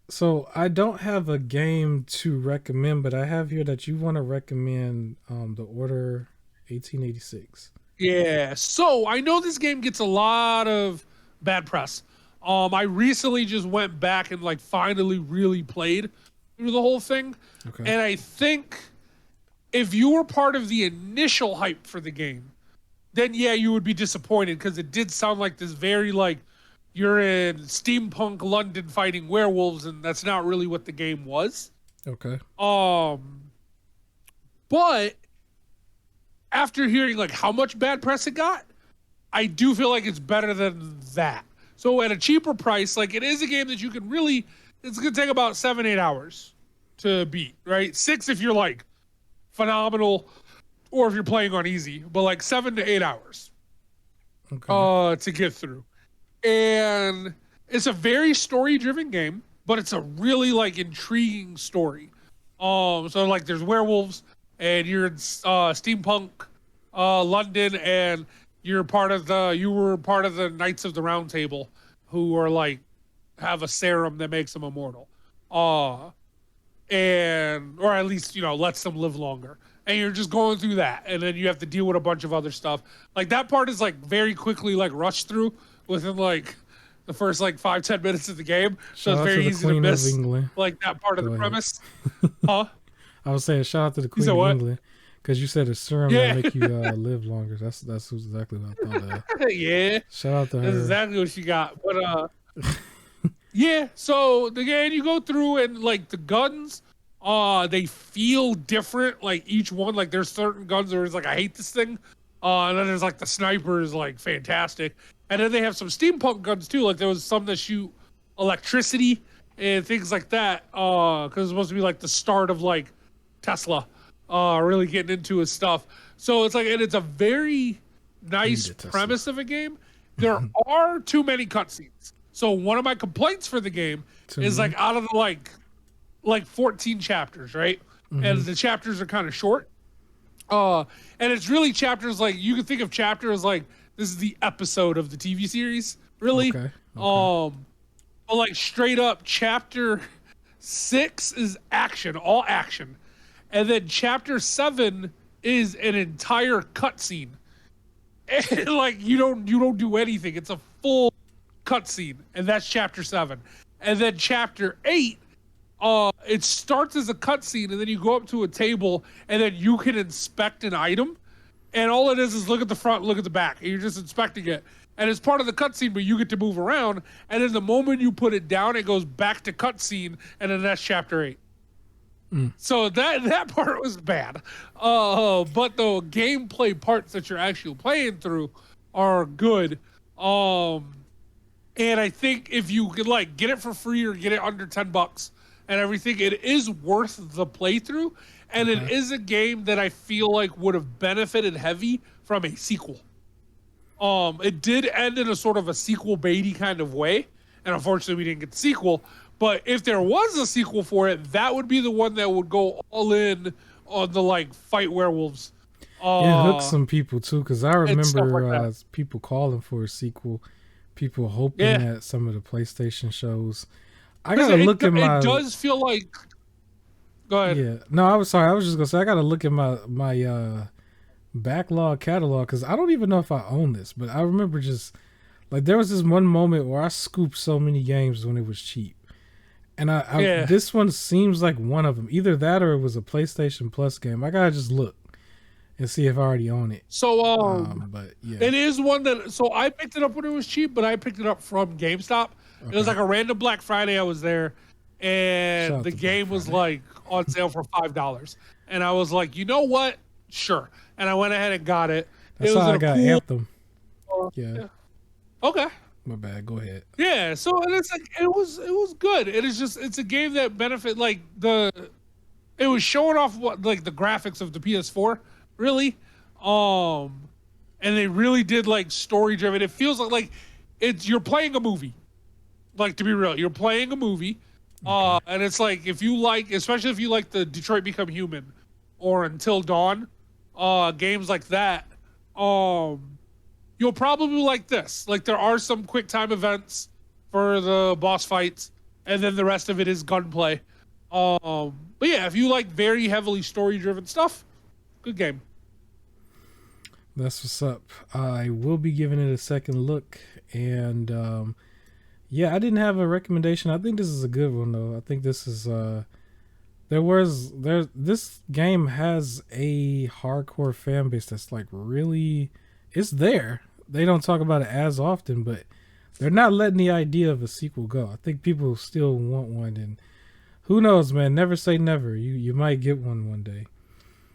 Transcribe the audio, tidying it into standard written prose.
So I don't have a game to recommend, but I have here that you want to recommend the Order 1886. Yeah. So I know this game gets a lot of bad press. I recently just went back and like finally really played through the whole thing, Okay. and I think if you were part of the initial hype for the game, then yeah, you would be disappointed because it did sound like this very like you're in steampunk London fighting werewolves, and that's not really what the game was. Okay. Um, but after hearing like how much bad press it got, I do feel like it's better than that. So at a cheaper price, like it is a game that you can really, it's gonna take about 7-8 hours to beat, right? 6 if you're like phenomenal, or if you're playing on easy, but like 7 to 8 hours Okay. to get through. And it's a very story driven game, but it's a really like intriguing story. So like there's werewolves, and you're in steampunk London, and you were part of the Knights of the Round Table, who are like have a serum that makes them immortal, uh, and or at least lets them live longer. And you're just going through that, and then you have to deal with a bunch of other stuff. Like that part is like very quickly like rushed through within like the first like 5-10 minutes of the game, so Shout it's out to very the easy to Queen of miss England. like that part of Go the ahead. premise. Huh? I was saying shout out to the You Queen said of what? England because you said a serum that Yeah, make you live longer. That's exactly what I thought of. yeah, Shout out to that's her. exactly what she got. But yeah. So again, you go through and like the guns, they feel different. Like each one, like there's certain guns where it's like I hate this thing, and then there's like the sniper is like fantastic, and then they have some steampunk guns too. Like there was some that shoot electricity and things like that. Because it's supposed to be like the start of like Tesla, really getting into his stuff. So it's like, and it's a very Need nice a Tesla. premise of a game. There are too many cutscenes. So one of my complaints for the game Too is like many. out of the like 14 chapters, right? And Mm-hmm. the chapters are kind of short. Uh and it's really chapters like you can think of chapters like this is the episode of the TV series, really. Okay. Okay. Um but like straight up chapter 6 is action, all action. And then chapter 7 is an entire cutscene. And like you don't do anything. It's a full cutscene, and that's chapter 7. And then chapter 8, it starts as a cutscene, and then you go up to a table, and then you can inspect an item, and all it is look at the front, look at the back, and you're just inspecting it. And it's part of the cutscene, but you get to move around. And then the moment you put it down, it goes back to cutscene, and then that's chapter 8. Mm. So that part was bad, but the gameplay parts that you're actually playing through are good. Um, and I think if you could like get it for free or get it under $10 and everything, it is worth the playthrough. And it Okay. is a game that I feel like would have benefited heavy from a sequel. It did end in a sort of a sequel baity kind of way, and unfortunately we didn't get the sequel. But if there was a sequel for it, that would be the one that would go all in on the like fight werewolves, It hooked uh, some people too, because I and stuff like remember that. people calling for a sequel, people hoping Yeah, at some of the PlayStation shows. I because gotta look at it my does feel like. Go ahead. yeah. No, I was sorry. I was just gonna say I gotta look at my backlog catalog because I don't even know if I own this, but I remember just like there was this one moment where I scooped so many games when it was cheap, and I Yeah. this one seems like one of them. Either that or it was a PlayStation Plus game. I gotta just look and see if I already own it. So But yeah, it is one that. So I picked it up when it was cheap, but I picked it up from GameStop. It was okay. like a random Black Friday. I was there, Shout and out the to Black game was Friday. like on sale for $5, and I was like, you know what? Sure. And I went ahead and got it. It That's how was in I a got cool. Anthem. Yeah, Yeah. Okay. my bad. Go ahead. Yeah. So and it's like it was good. It is just it's a game that benefit like the it was showing off what like the graphics of the PS4 really, um, and they really did like story driven. It feels like it's you're playing a movie. Like to be real, you're playing a movie, Okay. and it's like if you like, especially if you like the Detroit Become Human or Until Dawn, games like that, um, you'll probably like this. Like there are some quick time events for the boss fights and then the rest of it is gunplay. But yeah, if you like very heavily story-driven stuff, good game. That's what's up. I will be giving it a second look, and yeah, I didn't have a recommendation. I think this is a good one though. I think this is this game has a hardcore fan base that's like really, it's there. They don't talk about it as often, but they're not letting the idea of a sequel go. I think people still want one, and who knows, man? Never say never. You might get one day.